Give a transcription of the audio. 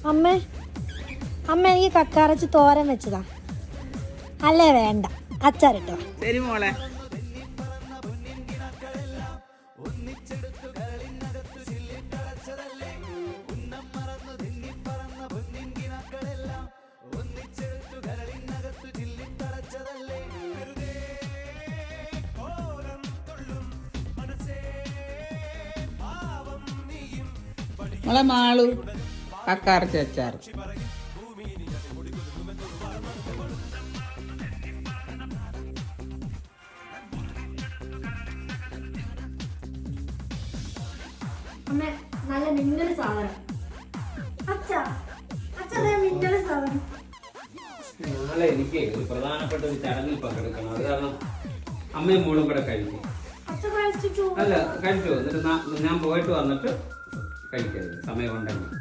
അമ്മ അമ്മ എനിക്ക് കക്കാറച്ചി തോരൻ വെച്ചതാ. അല്ലേ വേണ്ട, അച്ചാറിട്ടോ. ശരി മോളെ. മോളെ മാളു കക്കാറച്ചി അച്ചാർ. നല്ല മിന്നൽ സാധനം. നാളെ എനിക്ക് ഒരു പ്രധാനപ്പെട്ട ഒരു ചടങ്ങിൽ പങ്കെടുക്കണം. അത് കാരണം അമ്മയും മോളും കൂടെ കഴിക്കും. അല്ല കഴിച്ചു, എന്നിട്ട് ഞാൻ പോയിട്ട് വന്നിട്ട് കഴിക്കരുത് സമയം ഉണ്ടെങ്കിൽ.